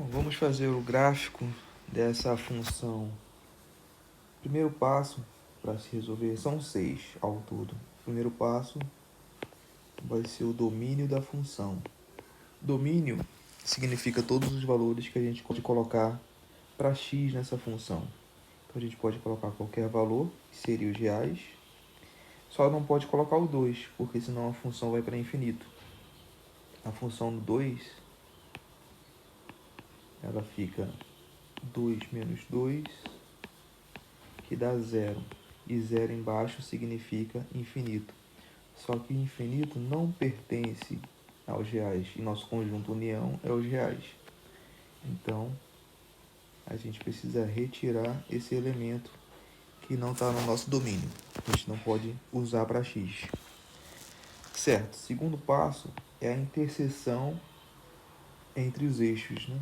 Bom, vamos fazer o gráfico dessa função. Primeiro passo para se resolver são 6 ao todo. Primeiro passo vai ser o domínio da função. Domínio significa todos os valores que a gente pode colocar para x nessa função. Então a gente pode colocar qualquer valor, que seria os reais, só não pode colocar o 2, porque senão a função vai para infinito. A função do 2, ela fica 2 menos 2, que dá 0. E 0 embaixo significa infinito. Só que infinito não pertence aos reais. E nosso conjunto união é os reais. Então, a gente precisa retirar esse elemento que não está no nosso domínio. A gente não pode usar para x. Certo. Segundo passo é a interseção entre os eixos, né?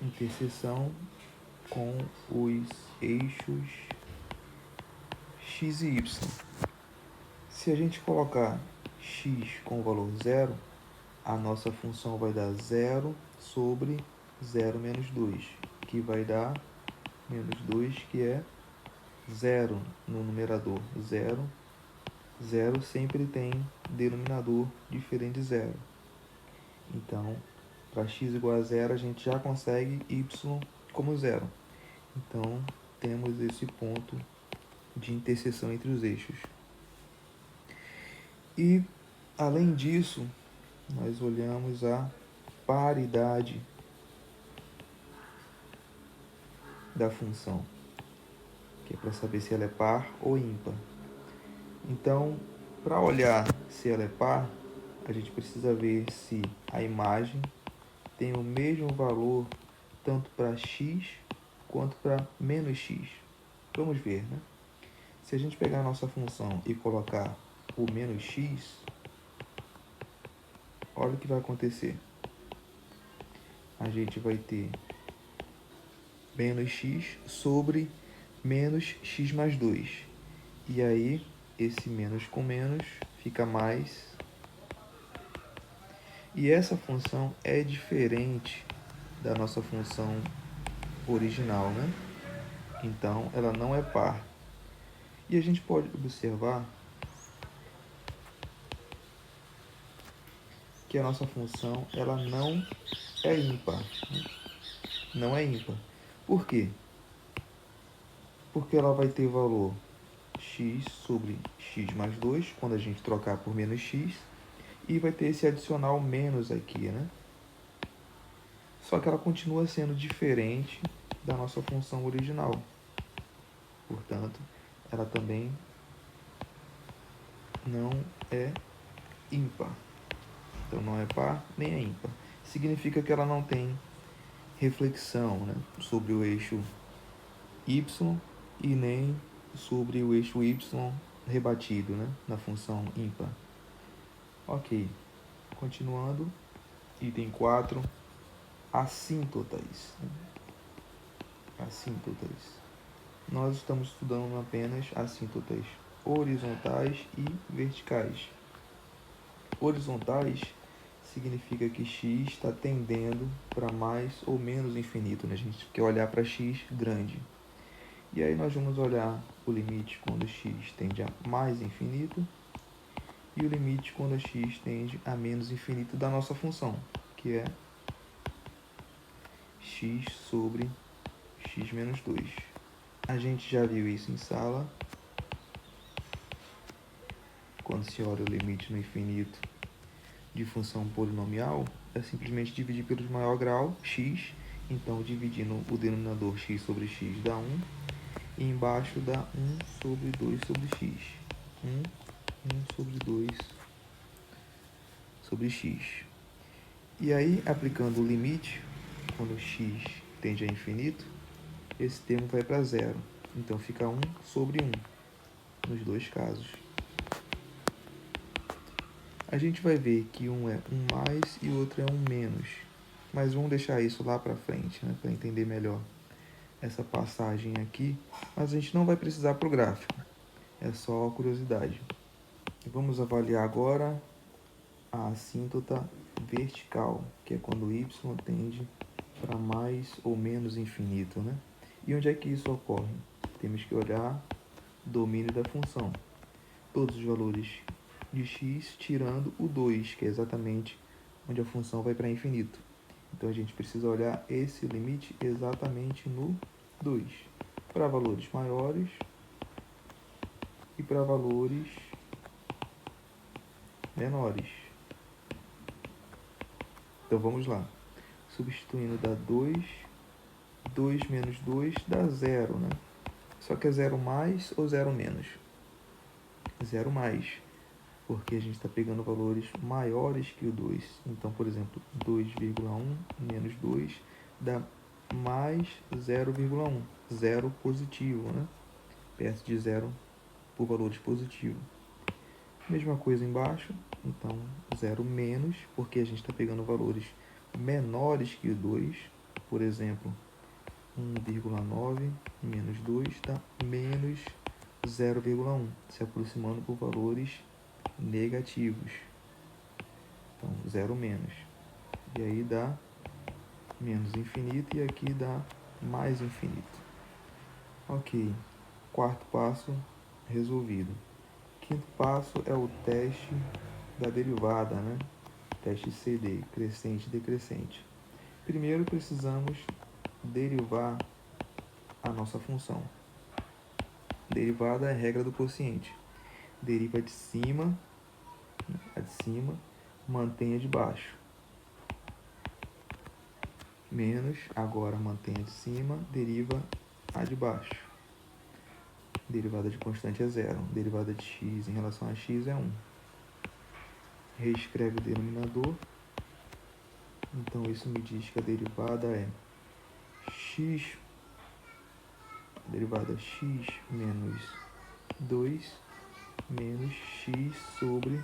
Interseção com os eixos x e y. Se a gente colocar x com o valor 0, a nossa função vai dar 0 sobre 0 menos 2, que vai dar menos 2, que é 0 no numerador. 0, 0 sempre tem denominador diferente de 0. Então, para x igual a 0, a gente já consegue y como 0. Então, temos esse ponto de interseção entre os eixos. E, além disso, nós olhamos a paridade da função, que é para saber se ela é par ou ímpar. Então, para olhar se ela é par, a gente precisa ver se a imagem tem o mesmo valor tanto para x quanto para menos x. Vamos ver, né? Se a gente pegar a nossa função e colocar o menos x, olha o que vai acontecer. A gente vai ter menos x sobre menos x mais 2. E aí, esse menos com menos fica mais. E essa função é diferente da nossa função original, né? Então, ela não é par. E a gente pode observar que a nossa função ela não é ímpar. Né? Não é ímpar. Por quê? Porque ela vai ter valor x sobre x mais 2, quando a gente trocar por menos x, e vai ter esse adicional menos aqui, né? Só que ela continua sendo diferente da nossa função original. Portanto, ela também não é ímpar. Então, não é par nem é ímpar. Significa que ela não tem reflexão, né, sobre o eixo y e nem sobre o eixo y rebatido, né, na função ímpar. Ok. Continuando. Item 4. Assíntotas. Assíntotas. Nós estamos estudando apenas assíntotas horizontais e verticais. Horizontais significa que x está tendendo para mais ou menos infinito, né? A gente quer olhar para x grande. E aí nós vamos olhar o limite quando x tende a mais infinito e o limite quando x tende a menos infinito da nossa função, que é x sobre x menos 2. A gente já viu isso em sala. Quando se olha o limite no infinito de função polinomial, é simplesmente dividir pelo maior grau, x. Então, dividindo o denominador x sobre x dá 1. E embaixo dá 1 sobre 2 sobre x. 1 sobre 2 sobre x. E aí, aplicando o limite, quando x tende a infinito, esse termo vai para zero. Então, fica 1 sobre 1, nos dois casos. A gente vai ver que um é 1 mais e o outro é 1 menos. Mas vamos deixar isso lá para frente, né, para entender melhor essa passagem aqui. Mas a gente não vai precisar para o gráfico. É só curiosidade. Vamos avaliar agora a assíntota vertical, que é quando y tende para mais ou menos infinito, né? E onde é que isso ocorre? Temos que olhar o domínio da função. Todos os valores de x tirando o 2, que é exatamente onde a função vai para infinito. Então, a gente precisa olhar esse limite exatamente no 2. Para valores maiores e para valores menores. Então, vamos lá. Substituindo dá 2. 2 menos 2 dá 0, né? Só que é 0 mais ou 0 menos? 0 mais, porque a gente está pegando valores maiores que o 2. Então, por exemplo, 2,1 menos 2 dá mais 0,1. 0 positivo, né? Perto de 0 por valores positivos. Mesma coisa embaixo, então 0 menos, porque a gente está pegando valores menores que o 2. Por exemplo, 1,9 menos 2 dá menos 0,1, se aproximando por valores negativos. Então, 0 menos. E aí dá menos infinito e aqui dá mais infinito. Ok, quarto passo resolvido. Quinto passo é o teste da derivada, né? Teste CD, crescente e decrescente. Primeiro precisamos derivar a nossa função. Derivada é a regra do quociente. Deriva de cima, a de cima, mantém a de baixo. Menos, agora mantém a de cima, deriva a de baixo. Derivada de constante é 0. Derivada de x em relação a x é 1. Reescreve o denominador. Então, isso me diz que a derivada é x, a derivada é x menos 2 menos x sobre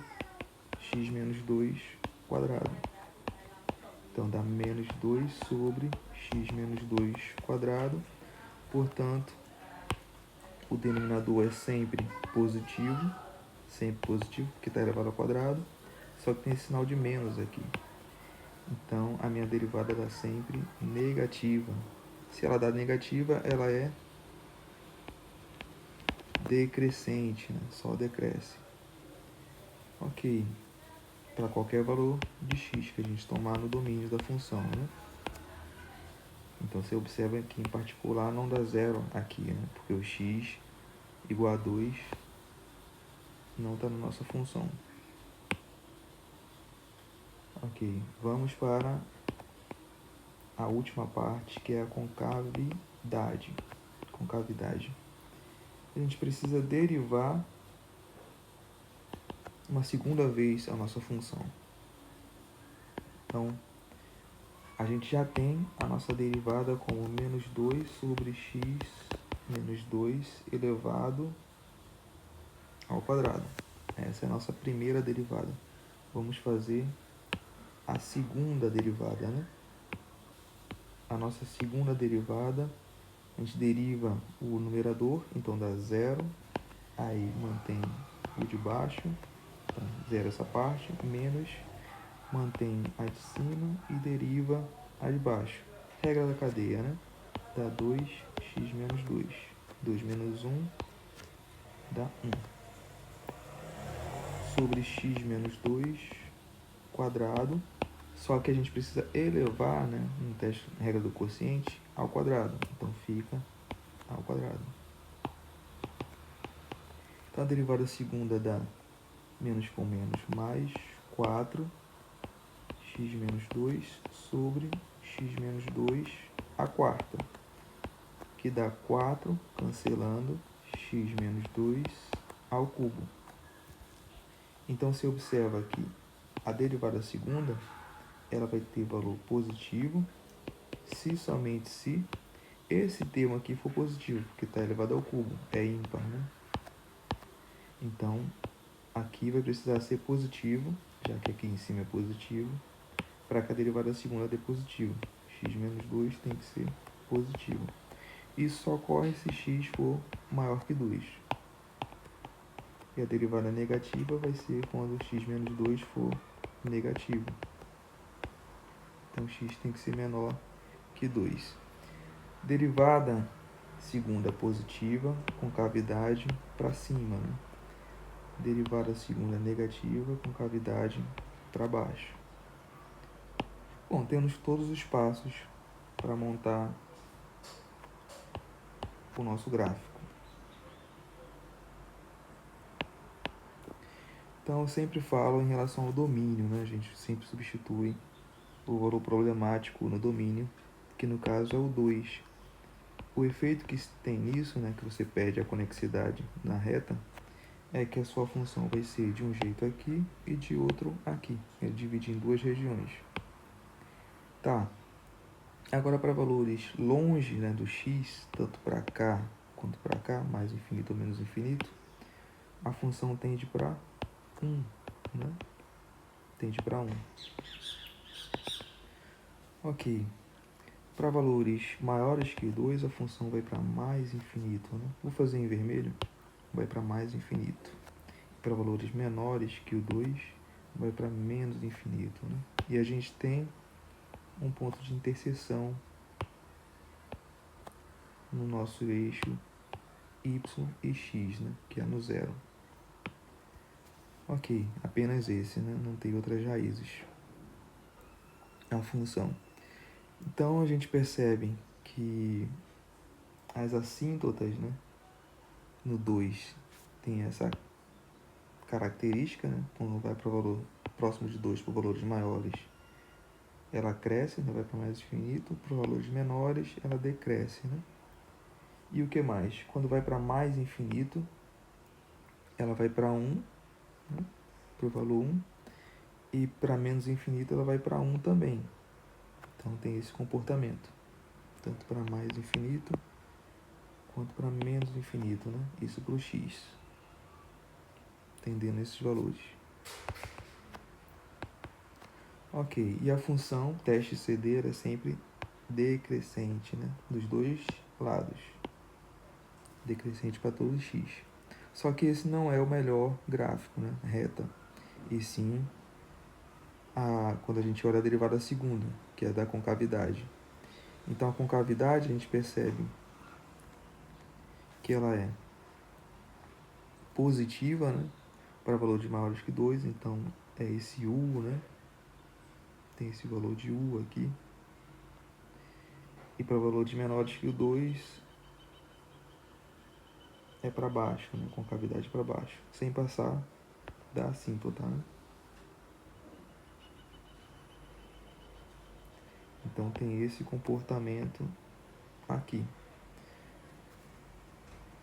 x menos 2 quadrado. Então, dá menos 2 sobre x menos 2 quadrado. Portanto, o denominador é sempre positivo, porque está elevado ao quadrado, só que tem esse sinal de menos aqui. Então, a minha derivada dá sempre negativa. Se ela dá negativa, ela é decrescente, né? Só decresce. Ok. Para qualquer valor de x que a gente tomar no domínio da função, né? Então, você observa que, em particular, não dá zero aqui, né? Porque o x igual a 2 não está na nossa função. Ok, vamos para a última parte, que é a concavidade. A gente precisa derivar uma segunda vez a nossa função. Então, a gente já tem a nossa derivada como menos 2 sobre x menos 2 elevado ao quadrado. Essa é a nossa primeira derivada. Vamos fazer a segunda derivada, né? A nossa segunda derivada, a gente deriva o numerador, então dá 0, aí mantém o de baixo, então 0 essa parte, menos, mantém a de cima e deriva a de baixo. Regra da cadeia, né? Dá 2x menos 2. 2 menos 1 dá 1. Sobre x menos 2 quadrado. Só que a gente precisa elevar, né, no teste, regra do quociente, ao quadrado. Então, fica ao quadrado. Então, a derivada segunda dá menos com menos mais 4 x menos 2 sobre x menos 2 a quarta, que dá 4, cancelando, x menos 2 ao cubo. Então, você observa que a derivada segunda, ela vai ter valor positivo, se somente se esse termo aqui for positivo, porque está elevado ao cubo, é ímpar, né? Então, aqui vai precisar ser positivo, já que aqui em cima é positivo, para que a derivada segunda dê positivo. X menos 2 tem que ser positivo. Isso só ocorre se x for maior que 2. E a derivada negativa vai ser quando x menos 2 for negativo. Então, x tem que ser menor que 2. Derivada segunda positiva, com cavidade para cima, né? Derivada segunda negativa, com cavidade para baixo. Bom, temos todos os passos para montar o nosso gráfico. Então, eu sempre falo em relação ao domínio, né? A gente sempre substitui o valor problemático no domínio, que no caso é o 2. O efeito que tem nisso, né, que você perde a conexidade na reta, é que a sua função vai ser de um jeito aqui e de outro aqui. Ele divide em duas regiões. Tá. Agora, para valores longe, né, do x, tanto para cá quanto para cá, mais infinito ou menos infinito, a função tende para 1, né? Tende para 1. Ok. Para valores maiores que 2, a função vai para mais infinito, né? Vou fazer em vermelho, vai para mais infinito. Para valores menores que o 2, vai para menos infinito, né? E a gente tem um ponto de interseção no nosso eixo y e x, né? Que é no 0. Ok, apenas esse, né? Não tem outras raízes. A função. Então, a gente percebe que as assíntotas, né, no 2 tem essa característica, né, quando vai para o valor próximo de 2 para valores maiores, ela cresce, né, vai para mais infinito, para valores menores ela decresce. Né? E o que mais? Quando vai para mais infinito, ela vai para 1, né, para o valor 1, e para menos infinito ela vai para 1 também. Então tem esse comportamento, tanto para mais infinito quanto para menos infinito, né? Isso para o x, tendendo esses valores. Ok, e a função teste ceder é sempre decrescente, né? Dos dois lados. Decrescente para todo x. Só que esse não é o melhor gráfico, né? Reta. E sim, quando a gente olha a derivada segunda, que é da concavidade. Então, a concavidade, a gente percebe que ela é positiva, né? Para valores maiores que 2, então é esse U, né? Tem esse valor de U aqui. E para valores menores que o 2, é para baixo, né? Concavidade para baixo, sem passar da assíntota, né? Então tem esse comportamento aqui.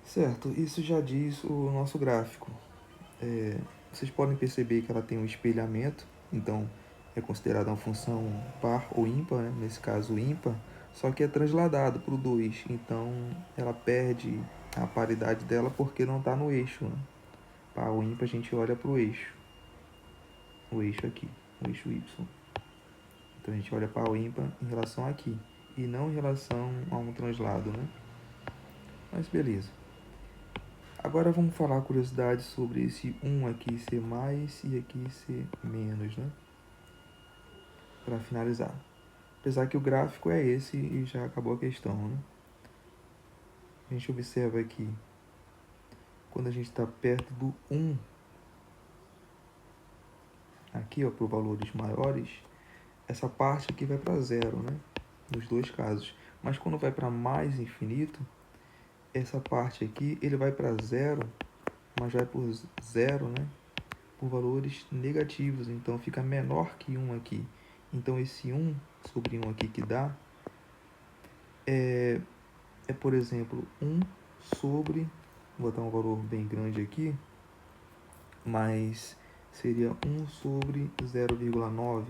Certo, isso já diz o nosso gráfico. Vocês podem perceber que ela tem um espelhamento, então é considerada uma função par ou ímpar, né? Nesse caso ímpar, só que é transladado para o 2, então ela perde a paridade dela porque não está no eixo. Né? Par ou ímpar a gente olha para o eixo aqui, o eixo y. Então a gente olha par ou ímpar em relação aqui, e não em relação a um translado, né? Mas beleza. Agora vamos falar curiosidades sobre esse 1 aqui ser mais e aqui ser menos, né? Para finalizar. Apesar que o gráfico é esse e já acabou a questão, né? A gente observa aqui, quando a gente está perto do 1, aqui, ó, por valores maiores, essa parte aqui vai para 0, né? Nos dois casos. Mas quando vai para mais infinito, essa parte aqui, ele vai para 0, mas vai por 0, né? Por valores negativos, então fica menor que 1 aqui. Então esse 1 sobre 1 aqui que dá é, por exemplo, 1 sobre, vou botar um valor bem grande aqui, mas seria 1 sobre 0,9.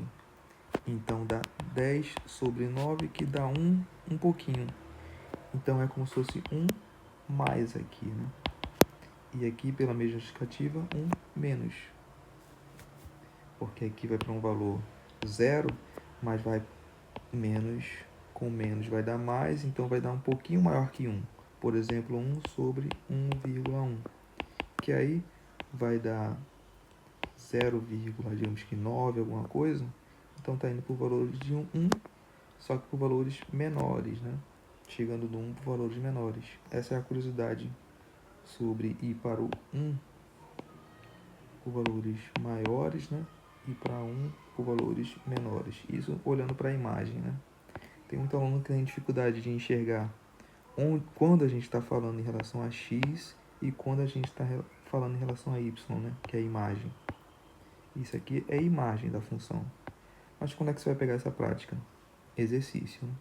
Então dá 10 sobre 9, que dá um pouquinho. Então é como se fosse 1 mais aqui, né? E aqui, pela mesma justificativa, 1 menos. Porque aqui vai para um valor 0, mas vai menos, com menos vai dar mais, então vai dar um pouquinho maior que 1. Por exemplo, 1 sobre 1,1. Que aí vai dar digamos que 9 alguma coisa, então está indo por valores de 1, só que por valores menores, né? Chegando do 1 por valores menores. Essa é a curiosidade sobre ir para o 1 por valores maiores, né? E para 1 por valores menores. Isso olhando para a imagem, né? Tem muito aluno que tem dificuldade de enxergar quando a gente está falando em relação a x e quando a gente está falando em relação a y, né? Que é a imagem. Isso aqui é a imagem da função. Mas quando é que você vai pegar essa prática? Exercício, né?